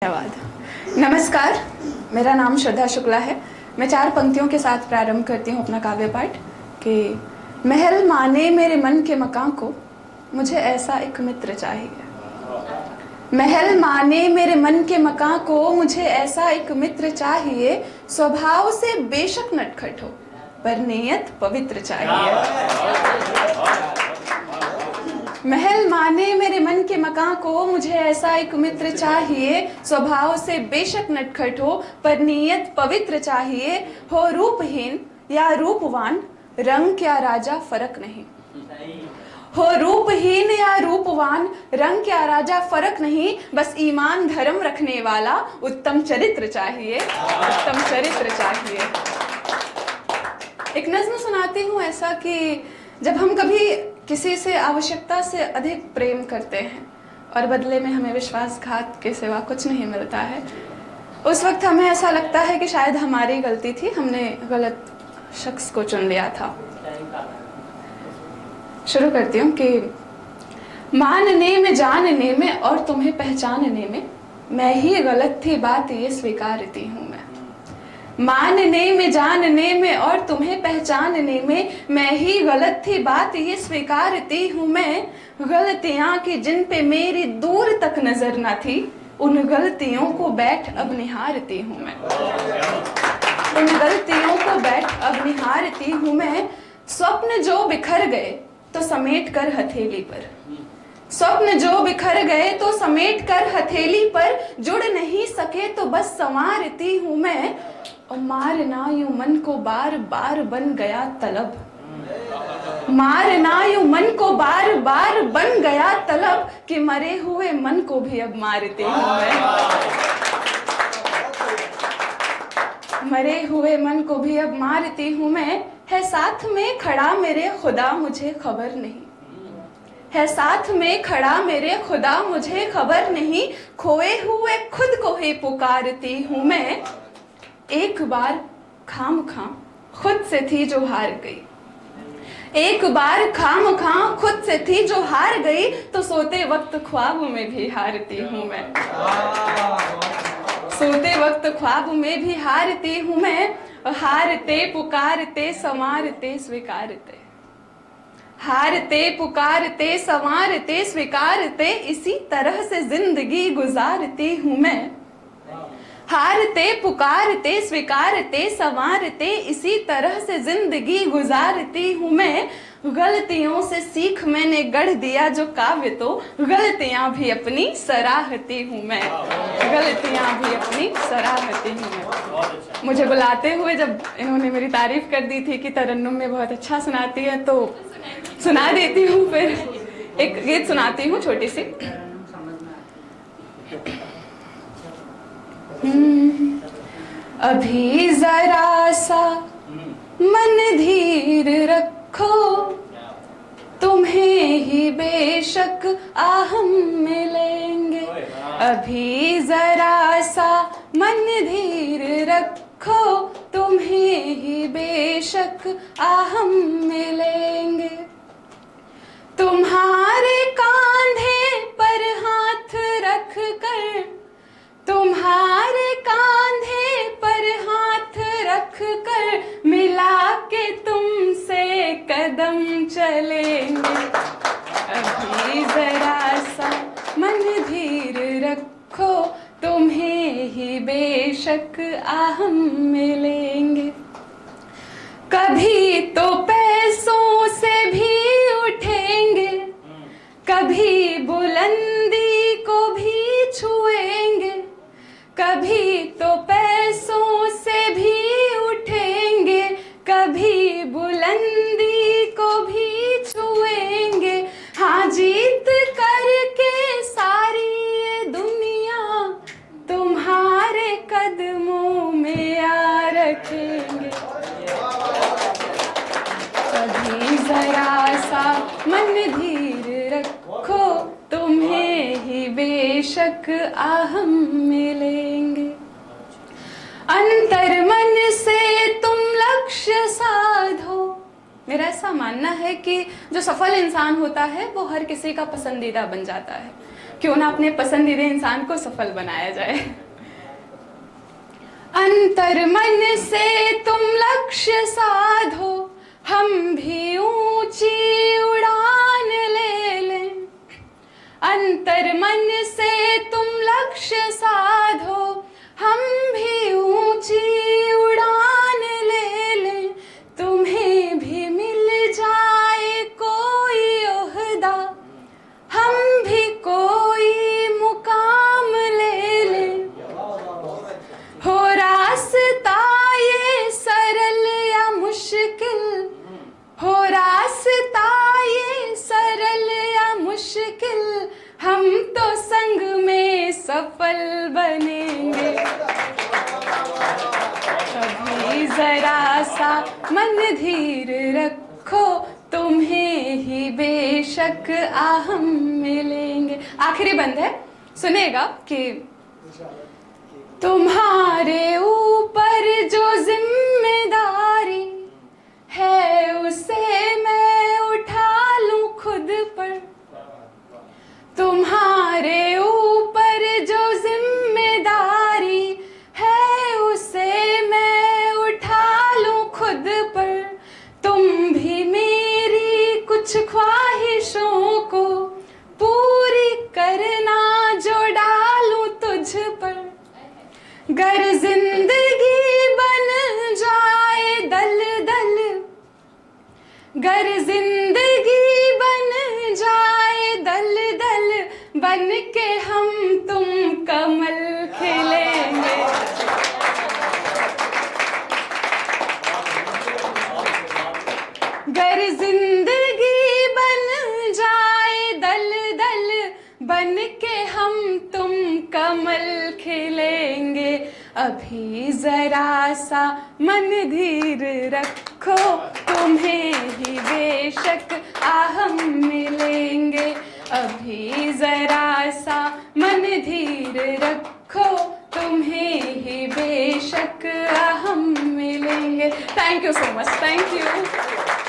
धन्यवाद। नमस्कार, मेरा नाम श्रद्धा शुक्ला है। मैं 4 पंक्तियों के साथ प्रारंभ करती हूँ अपना काव्य पाठ कि महल माने मेरे मन के मकान को, मुझे ऐसा एक मित्र चाहिए। महल माने मेरे मन के मकान को, मुझे ऐसा एक मित्र चाहिए। स्वभाव से बेशक नटखट हो, पर नीयत पवित्र चाहिए। महल माने मेरे मन के मकान को, मुझे ऐसा एक मित्र चाहिए। स्वभाव से बेशक नटखट हो, पर नीयत पवित्र चाहिए। हो रूपहीन या रूपवान, रंग क्या राजा फर्क नहीं। हो रूपहीन या रूपवान, रंग क्या राजा फर्क नहीं। बस ईमान धर्म रखने वाला उत्तम चरित्र चाहिए, उत्तम चरित्र चाहिए। एक नज्म सुनाती हूँ ऐसा कि जब हम कभी किसी से आवश्यकता से अधिक प्रेम करते हैं और बदले में हमें विश्वासघात के सिवा कुछ नहीं मिलता है, उस वक्त हमें ऐसा लगता है कि शायद हमारी गलती थी, हमने गलत शख्स को चुन लिया था। शुरू करती हूँ कि मानने में, जानने में और तुम्हें पहचानने में मैं ही गलत थी, बात ये स्वीकारती हूँ मैं। मानने में, जानने में और तुम्हें पहचानने में मैं ही गलत थी, बात ये स्वीकारती हूँ मैं। गलतियाँ की जिन पे मेरी दूर तक नजर न थी, उन गलतियों को बैठ अब निहारती हूँ मैं। उन गलतियों को बैठ अब निहारती हूँ मैं। स्वप्न जो बिखर गए तो समेट कर हथेली पर, स्वप्न जो बिखर गए तो समेट कर हथेली पर, जुड़ नहीं सके तो बस संवारती हूँ मैं। और मारना यूं मन को बार बार बन गया तलब, मारना यूं मन को बार बार बन गया तलब, कि मरे हुए मन को भी अब मारती हूँ मैं। मरे हुए मन को भी अब मारती हूँ मैं। है साथ में खड़ा मेरे खुदा मुझे खबर नहीं, है साथ में खड़ा मेरे खुदा मुझे खबर नहीं। खोए हुए खुद को ही पुकारती हूँ मैं। एक बार खामखा खुद से थी जो हार गई, एक बार खामखा खुद से थी जो हार गई, तो सोते वक्त ख्वाब में भी हारती हूँ मैं। सोते वक्त ख्वाब में भी हारती हूँ मैं। हारते पुकारते संवारते स्वीकारते, हारते पुकारते संवारते स्वीकारते, इसी तरह से जिंदगी गुजारती हूँ मैं। हारते पुकारते स्वीकारते संवारते, इसी तरह से जिंदगी गुजारती हूँ मैं। गलतियों से सीख मैंने गढ़ दिया जो काव्य, तो गलतियां भी अपनी सराहती हूँ मैं। गलतियां भी अपनी सराहती हूँ मैं। मुझे बुलाते हुए जब इन्होंने मेरी तारीफ कर दी थी कि तरन्नुम में बहुत अच्छा सुनाती है, तो सुना देती हूँ। फिर एक गीत सुनाती हूँ छोटी सी। अभी जरा सा मन धीर रखो, तुम्हें ही बेशक आहम मिलेंगे। अभी जरा सा मन धीर रखो, तुम्हें ही बेशक आहम मिलेंगे। तुम्हारे कांधे पर हाथ रख कर, तुम्हारे कांधे पर हाथ रख कर, मिला के तुमसे कदम चलेंगे। अभी जरा सा मन धीर रखो, तुम्हें ही बेशक आहम मिलेंगे। कभी तो पैसों से भी उठेंगे, कभी बुलंदी को भी छुएंगे। कभी तो पैसों से भी उठेंगे, कभी बुलंदी को भी छुएंगे। हाँ, जीत करके सारी ये दुनिया तुम्हारे कदमों में आ रखेंगे। कभी जरा सा मन धीर रखो, तुम्हें ही बेशक आहम मिलेंगे। अंतर मन से तुम लक्ष्य साधो। मेरा ऐसा मानना है कि जो सफल इंसान होता है वो हर किसी का पसंदीदा बन जाता है, क्यों ना अपने पसंदीदा इंसान को सफल बनाया जाए। अंतर मन से तुम लक्ष्य साधो, हम भी ऊंची उड़ान ले लें। अंतर मन से तुम लक्ष्य साधो, हम भी ऊंची उड़ान ले लें। तुम्हें भी मिल जाए कोई ओहदा, हम भी कोई मुकाम ले लें। हो रास्ता ये सरल या मुश्किल, हो रास्ता ये सरल या मुश्किल, हम तो संग में सफल बनेंगे। कभी जरा सा मन धीर रखो, तुम्हें ही बेशक हम मिलेंगे। आखिरी बंद है, सुनेगा कि तुम्हारे ऊपर जो जिम्मेदारी है, उसे मैं उठा लूं खुद पर। तुम्हारे ऊपर जो जिम्मेदारी है, उसे मैं उठा लूं खुद पर। तुम भी मेरी कुछ ख्वाहिशों को पूरी करना, जो डालूं तुझ पर। गर जिंदगी बन जाए दल दल, गर जिंदगी बन जाए दल दल, बन के हम तुम कमल खिलेंगे। गर जिंदगी बन जाए दल दल, बन के हम तुम कमल खिलेंगे। अभी जरा सा मन धीर रखो, तुम्हें ही बेशक हम मिलेंगे। अभी जरा सा मन धीर रखो, तुम्हें ही बेशक हम मिलेंगे। Thank you so much, thank you.